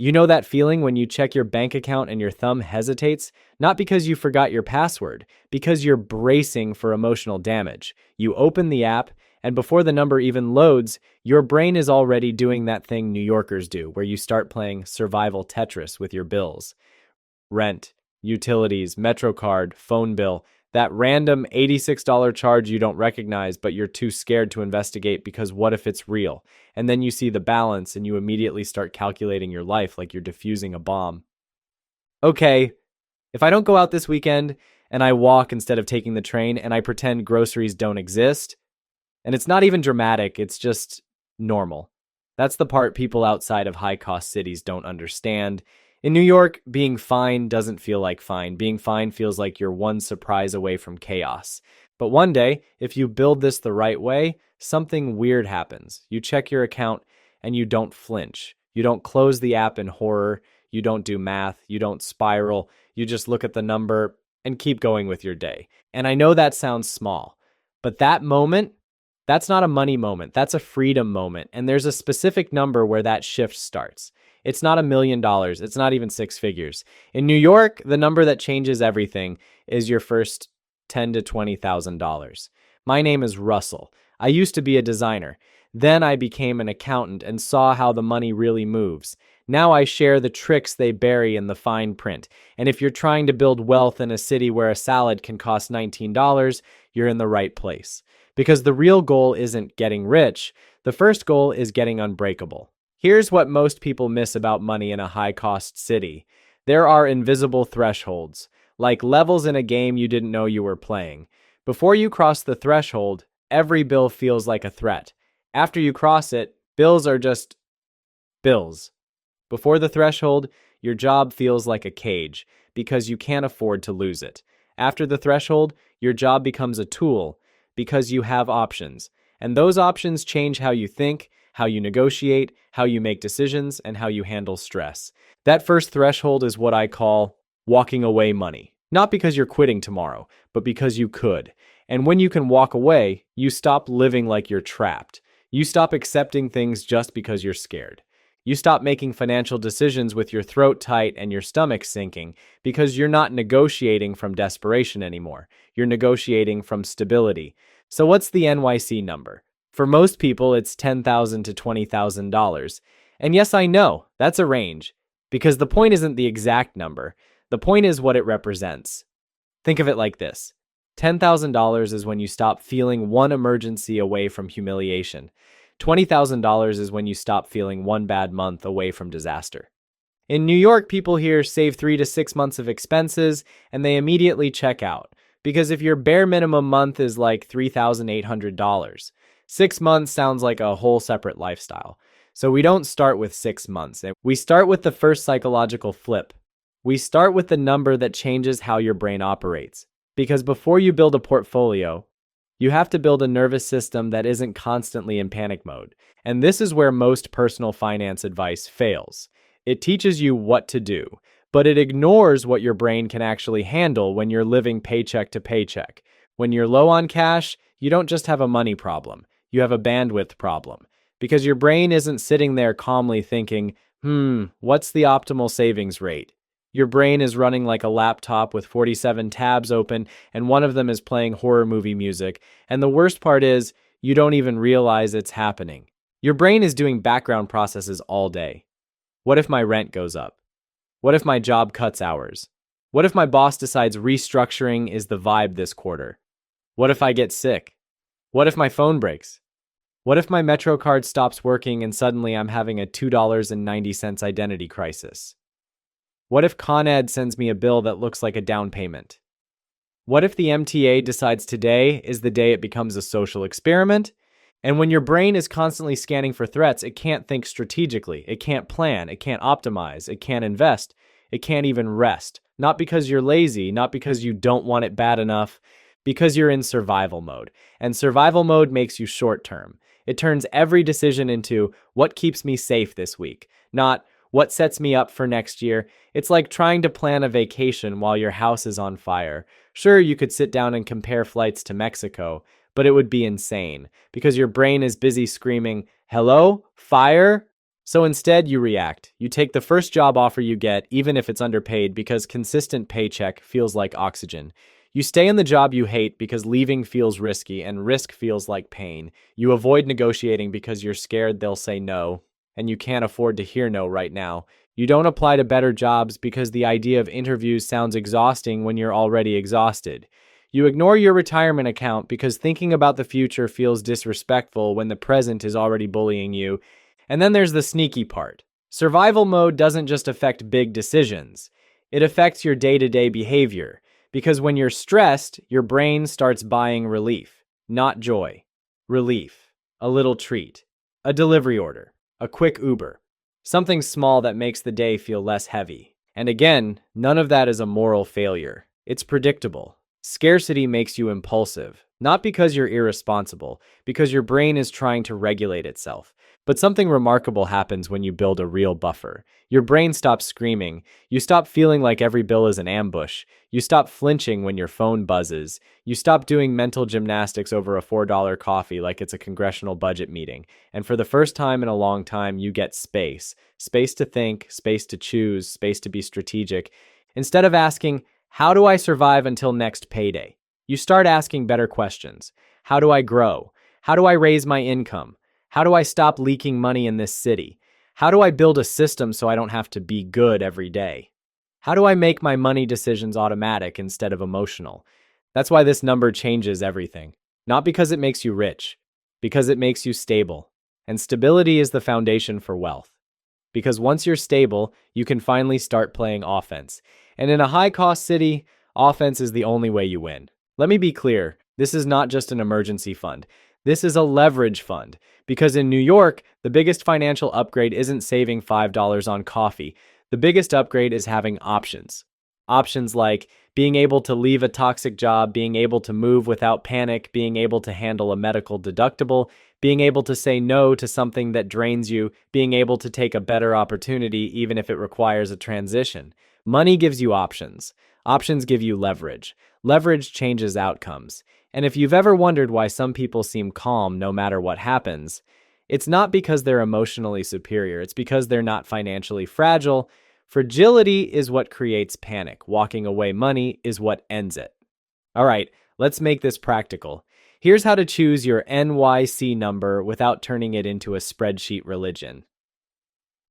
You know that feeling when you check your bank account and your thumb hesitates? Not because you forgot your password, because you're bracing for emotional damage. You open the app, and before the number even loads, your brain is already doing that thing New Yorkers do, where you start playing survival Tetris with your bills. Rent, utilities, MetroCard, phone bill, that random $86 charge you don't recognize, but you're too scared to investigate because what if it's real? And then you see the balance and you immediately start calculating your life like you're defusing a bomb. Okay, if I don't go out this weekend and I walk instead of taking the train and I pretend groceries don't exist, and it's not even dramatic, it's just normal. That's the part people outside of high-cost cities don't understand. In New York, being fine doesn't feel like fine. Being fine feels like you're one surprise away from chaos. But one day, if you build this the right way, something weird happens. You check your account and you don't flinch. You don't close the app in horror. You don't do math. You don't spiral. You just look at the number and keep going with your day. And I know that sounds small, but that moment, that's not a money moment. That's a freedom moment. And there's a specific number where that shift starts. It's not $1 million. It's not even six figures. In New York, the number that changes everything is your first $10,000 to $20,000. My name is Russell. I used to be a designer. Then I became an accountant and saw how the money really moves. Now I share the tricks they bury in the fine print. And if you're trying to build wealth in a city where a salad can cost $19, you're in the right place. Because the real goal isn't getting rich. The first goal is getting unbreakable. Here's what most people miss about money in a high-cost city. There are invisible thresholds, like levels in a game you didn't know you were playing. Before you cross the threshold, every bill feels like a threat. After you cross it, bills are just bills. Before the threshold, your job feels like a cage because you can't afford to lose it. After the threshold, your job becomes a tool because you have options. And those options change how you think, how you negotiate, how you make decisions, and how you handle stress. That first threshold is what I call walking away money. Not because you're quitting tomorrow, but because you could. And when you can walk away, you stop living like you're trapped. You stop accepting things just because you're scared. You stop making financial decisions with your throat tight and your stomach sinking because you're not negotiating from desperation anymore. You're negotiating from stability. So what's the NYC number? For most people, it's $10,000 to $20,000. And yes, I know, that's a range. Because the point isn't the exact number. The point is what it represents. Think of it like this. $10,000 is when you stop feeling one emergency away from humiliation. $20,000 is when you stop feeling one bad month away from disaster. In New York, people here save 3 to 6 months of expenses, and they immediately check out. Because if your bare minimum month is like $3,800, 6 months sounds like a whole separate lifestyle. So we don't start with 6 months. We start with the first psychological flip. We start with the number that changes how your brain operates. Because before you build a portfolio, you have to build a nervous system that isn't constantly in panic mode. And this is where most personal finance advice fails. It teaches you what to do, but it ignores what your brain can actually handle when you're living paycheck to paycheck. When you're low on cash, you don't just have a money problem. You have a bandwidth problem. Because your brain isn't sitting there calmly thinking, what's the optimal savings rate? Your brain is running like a laptop with 47 tabs open, and one of them is playing horror movie music. And the worst part is, you don't even realize it's happening. Your brain is doing background processes all day. What if my rent goes up? What if my job cuts hours? What if my boss decides restructuring is the vibe this quarter? What if I get sick? What if my phone breaks? What if my MetroCard stops working and suddenly I'm having a $2.90 identity crisis? What if Con Ed sends me a bill that looks like a down payment? What if the MTA decides today is the day it becomes a social experiment? And when your brain is constantly scanning for threats, it can't think strategically, it can't plan, it can't optimize, it can't invest, it can't even rest. Not because you're lazy, not because you don't want it bad enough, because you're in survival mode. And survival mode makes you short-term. It turns every decision into what keeps me safe this week, not what sets me up for next year. It's like trying to plan a vacation while your house is on fire. Sure, you could sit down and compare flights to Mexico, but it would be insane because your brain is busy screaming, "Hello? Fire?" So instead, you react. You take the first job offer you get, even if it's underpaid, because consistent paycheck feels like oxygen. You stay in the job you hate because leaving feels risky and risk feels like pain. You avoid negotiating because you're scared they'll say no, and you can't afford to hear no right now. You don't apply to better jobs because the idea of interviews sounds exhausting when you're already exhausted. You ignore your retirement account because thinking about the future feels disrespectful when the present is already bullying you. And then there's the sneaky part. Survival mode doesn't just affect big decisions. It affects your day-to-day behavior. Because when you're stressed, your brain starts buying relief, not joy. Relief. A little treat. A delivery order. A quick Uber. Something small that makes the day feel less heavy. And again, none of that is a moral failure. It's predictable. Scarcity makes you impulsive, not because you're irresponsible, because your brain is trying to regulate itself. But something remarkable happens when you build a real buffer. Your brain stops screaming. You stop feeling like every bill is an ambush. You stop flinching when your phone buzzes. You stop doing mental gymnastics over a $4 coffee like it's a congressional budget meeting. And for the first time in a long time, you get space. Space to think, space to choose, space to be strategic. Instead of asking, how do I survive until next payday? You start asking better questions. How do I grow? How do I raise my income? How do I stop leaking money in this city? How do I build a system so I don't have to be good every day? How do I make my money decisions automatic instead of emotional? That's why this number changes everything. Not because it makes you rich, because it makes you stable. And stability is the foundation for wealth. Because once you're stable, you can finally start playing offense. And in a high-cost city, offense is the only way you win. Let me be clear, this is not just an emergency fund. This is a leverage fund. Because in New York, the biggest financial upgrade isn't saving $5 on coffee. The biggest upgrade is having options. Options like being able to leave a toxic job, being able to move without panic, being able to handle a medical deductible, being able to say no to something that drains you, being able to take a better opportunity even if it requires a transition. Money gives you options. Options give you leverage. Leverage changes outcomes. And if you've ever wondered why some people seem calm no matter what happens, it's not because they're emotionally superior. It's because they're not financially fragile. Fragility is what creates panic. Walking away money is what ends it. All right, let's make this practical. Here's how to choose your NYC number without turning it into a spreadsheet religion.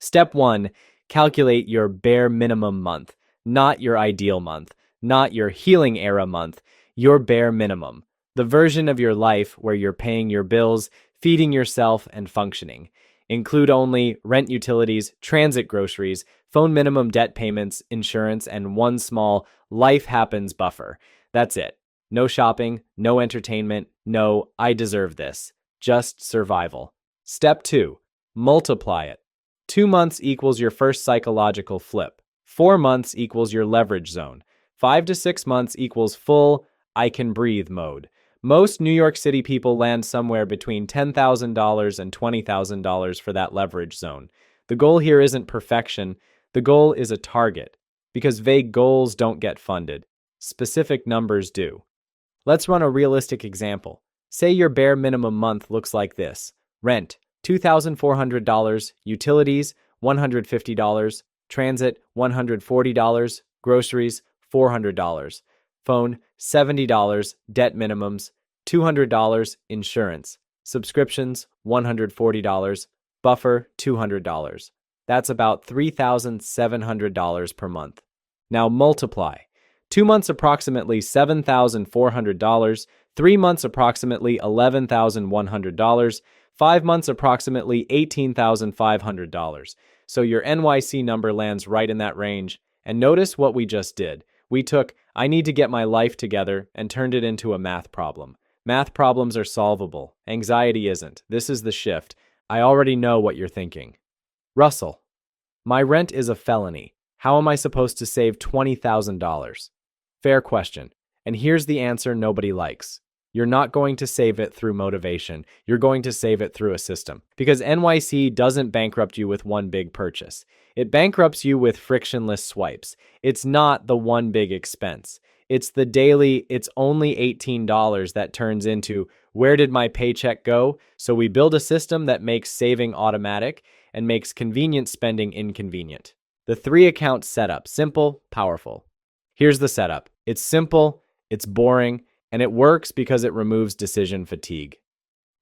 Step 1, calculate your bare minimum month, not your ideal month, not your healing era month, your bare minimum. The version of your life where you're paying your bills, feeding yourself, and functioning. Include only rent, utilities, transit groceries, phone minimum debt payments, insurance, and one small life happens buffer. That's it. No shopping, no entertainment, no I deserve this. Just survival. Step 2, multiply it. 2 months equals your first psychological flip. 4 months equals your leverage zone. 5 to 6 months equals full I can breathe mode. Most New York City people land somewhere between $10,000 and $20,000 for that leverage zone. The goal here isn't perfection. The goal is a target. Because vague goals don't get funded. Specific numbers do. Let's run a realistic example. Say your bare minimum month looks like this. Rent, $2,400. Utilities, $150. Transit, $140. Groceries, $400. Phone, $70, debt minimums, $200, insurance, subscriptions, $140, buffer, $200. That's about $3,700 per month. Now multiply. 2 months approximately $7,400, 3 months approximately $11,100, 5 months approximately $18,500. So your NYC number lands right in that range. And notice what we just did. We took, I need to get my life together, and turned it into a math problem. Math problems are solvable. Anxiety isn't. This is the shift. I already know what you're thinking. Russell, my rent is a felony. How am I supposed to save $20,000? Fair question. And here's the answer nobody likes. You're not going to save it through motivation. You're going to save it through a system. Because NYC doesn't bankrupt you with one big purchase. It bankrupts you with frictionless swipes. It's not the one big expense. It's the daily, it's only $18 that turns into, where did my paycheck go? So we build a system that makes saving automatic, and makes convenient spending inconvenient. The 3-account setup: simple, powerful. Here's the setup. It's simple, it's boring, and it works because it removes decision fatigue.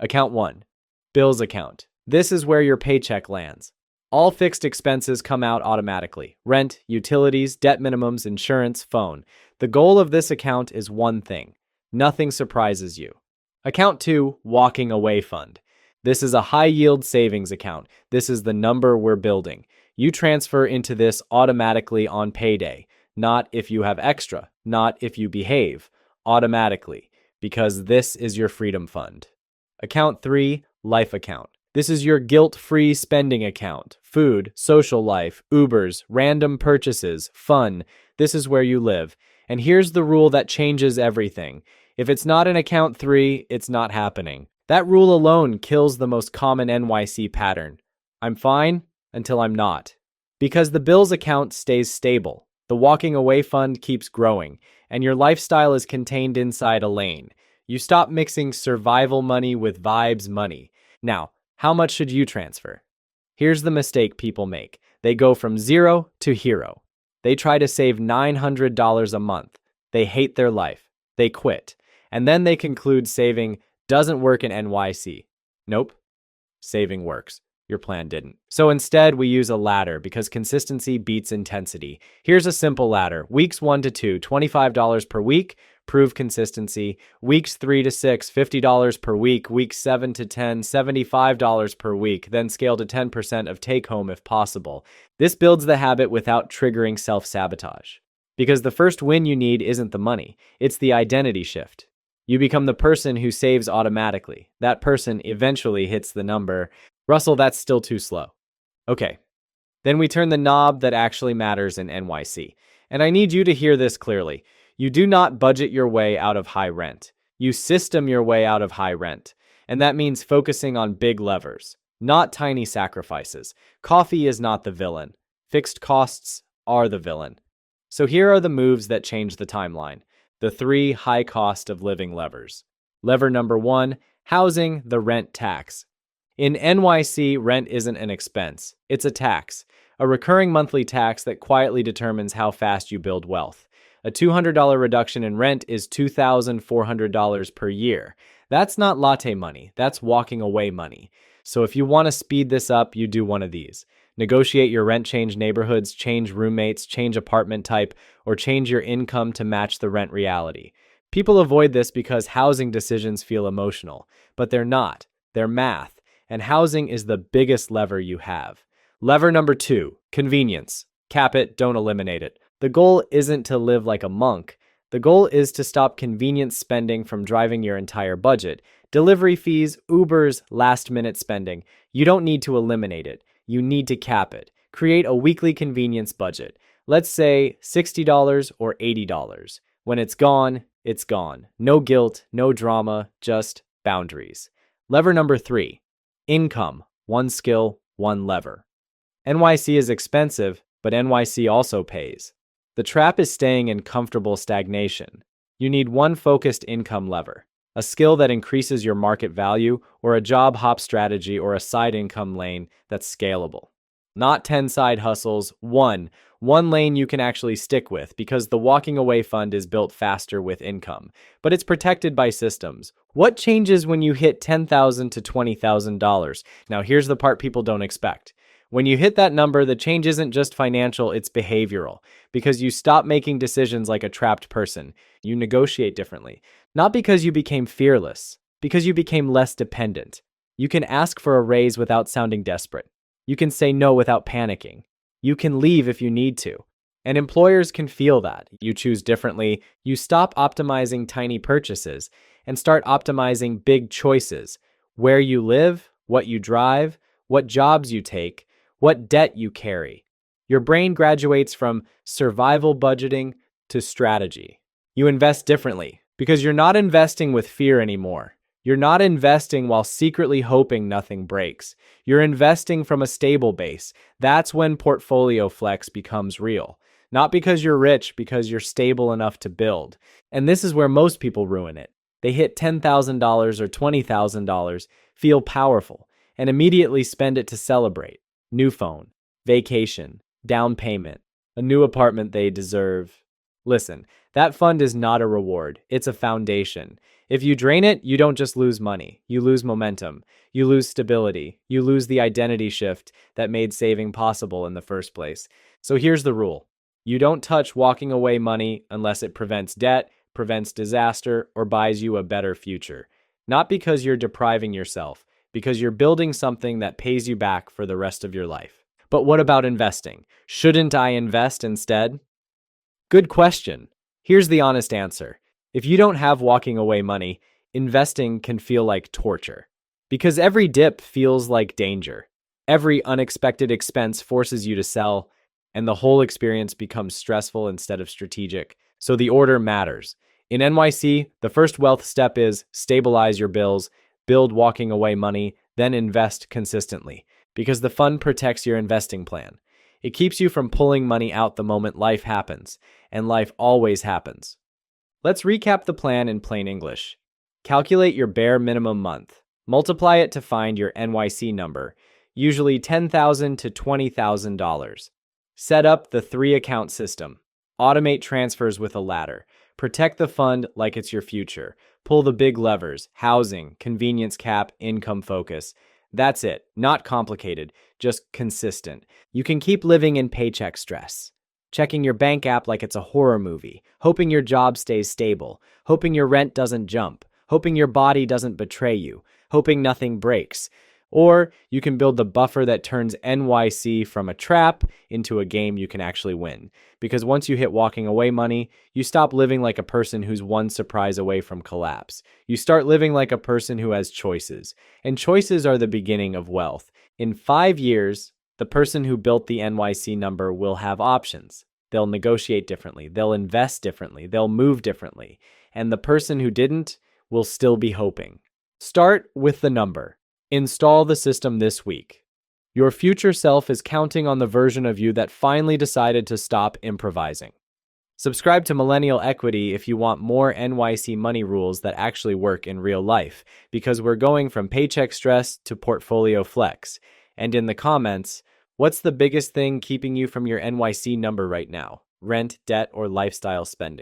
Account 1. Bills account. This is where your paycheck lands. All fixed expenses come out automatically: rent, utilities, debt minimums, insurance, phone. The goal of this account is one thing: nothing surprises you. Account 2, walking away fund. This is a high-yield savings account. This is the number we're building. You transfer into this automatically on payday, not if you have extra, not if you behave, automatically, because this is your freedom fund. Account 3, life account. This is your guilt-free spending account. Food, social life, Ubers, random purchases, fun. This is where you live. And here's the rule that changes everything. If it's not in account 3, it's not happening. That rule alone kills the most common NYC pattern. I'm fine until I'm not. Because the bills account stays stable, the walking away fund keeps growing, and your lifestyle is contained inside a lane. You stop mixing survival money with vibes money. Now, how much should you transfer? Here's the mistake people make. They go from zero to hero. They try to save $900 a month. They hate their life. They quit. And then they conclude saving doesn't work in NYC. Nope. Saving works. Your plan didn't. So instead, we use a ladder because consistency beats intensity. Here's a simple ladder. Weeks 1 to 2, $25 per week. Prove consistency. Weeks 3 to 6, $50 per week. Weeks 7 to 10, $75 per week. Then scale to 10% of take home if possible. This builds the habit without triggering self-sabotage. Because the first win you need isn't the money, it's the identity shift. You become the person who saves automatically. That person eventually hits the number. Russell, that's still too slow. Okay. Then we turn the knob that actually matters in NYC. And I need you to hear this clearly. You do not budget your way out of high rent. You system your way out of high rent. And that means focusing on big levers, not tiny sacrifices. Coffee is not the villain. Fixed costs are the villain. So here are the moves that change the timeline. The 3 high cost of living levers. Lever number 1, housing, the rent tax. In NYC, rent isn't an expense. It's a tax. A recurring monthly tax that quietly determines how fast you build wealth. A $200 reduction in rent is $2,400 per year. That's not latte money. That's walking away money. So if you want to speed this up, you do one of these. Negotiate your rent, change neighborhoods, change roommates, change apartment type, or change your income to match the rent reality. People avoid this because housing decisions feel emotional, but they're not. They're math, and housing is the biggest lever you have. Lever number 2, convenience. Cap it, don't eliminate it. The goal isn't to live like a monk. The goal is to stop convenience spending from driving your entire budget. Delivery fees, Ubers, last-minute spending. You don't need to eliminate it. You need to cap it. Create a weekly convenience budget. Let's say $60 or $80. When it's gone, it's gone. No guilt, no drama, just boundaries. Lever number 3, income. One skill, one lever. NYC is expensive, but NYC also pays. The trap is staying in comfortable stagnation. You need one focused income lever. A skill that increases your market value, or a job hop strategy or a side income lane that's scalable. Not 10 side hustles, one lane you can actually stick with, because the walking away fund is built faster with income, but it's protected by systems. What changes when you hit $10,000 to $20,000? Now here's the part people don't expect. When you hit that number, the change isn't just financial, it's behavioral, because you stop making decisions like a trapped person. You negotiate differently. Not because you became fearless, because you became less dependent. You can ask for a raise without sounding desperate. You can say no without panicking. You can leave if you need to. And employers can feel that. You choose differently. You stop optimizing tiny purchases and start optimizing big choices. Where you live, what you drive, what jobs you take, what debt you carry. Your brain graduates from survival budgeting to strategy. You invest differently because you're not investing with fear anymore. You're not investing while secretly hoping nothing breaks. You're investing from a stable base. That's when portfolio flex becomes real. Not because you're rich, because you're stable enough to build. And this is where most people ruin it. They hit $10,000 or $20,000, feel powerful, and immediately spend it to celebrate. new phone, vacation, down payment, a new apartment they deserve. Listen, that fund is not a reward, it's a foundation. If you drain it, you don't just lose money, you lose momentum, you lose stability, you lose the identity shift that made saving possible in the first place. So here's the rule: you don't touch walking away money unless it prevents debt, prevents disaster, or buys you a better future. Not because you're depriving yourself, because you're building something that pays you back for the rest of your life. But what about investing? Shouldn't I invest instead? Good question. Here's the honest answer. If you don't have walking away money, investing can feel like torture. Because every dip feels like danger. Every unexpected expense forces you to sell, and the whole experience becomes stressful instead of strategic. So the order matters. In NYC, the first wealth step is stabilize your bills, build walking away money, then invest consistently. Because the fund protects your investing plan. It keeps you from pulling money out the moment life happens, and life always happens. Let's recap the plan in plain English. Calculate your bare minimum month. Multiply it to find your NYC number, usually $10,000 to $20,000. Set up the 3-account system. Automate transfers with a ladder. Protect the fund like it's your future. Pull the big levers: housing, convenience cap, income focus. That's it. Not complicated, just consistent. You can keep living in paycheck stress, checking your bank app like it's a horror movie, hoping your job stays stable, hoping your rent doesn't jump, hoping your body doesn't betray you, hoping nothing breaks. Or you can build the buffer that turns NYC from a trap into a game you can actually win. Because once you hit walking away money, you stop living like a person who's one surprise away from collapse. You start living like a person who has choices. And choices are the beginning of wealth. In 5 years, the person who built the NYC number will have options. They'll negotiate differently. They'll invest differently. They'll move differently. And the person who didn't will still be hoping. Start with the number. Install the system this week. Your future self is counting on the version of you that finally decided to stop improvising. Subscribe to Millennial Equity if you want more NYC money rules that actually work in real life, because we're going from paycheck stress to portfolio flex. And in the comments, what's the biggest thing keeping you from your NYC number right now? Rent, debt, or lifestyle spending?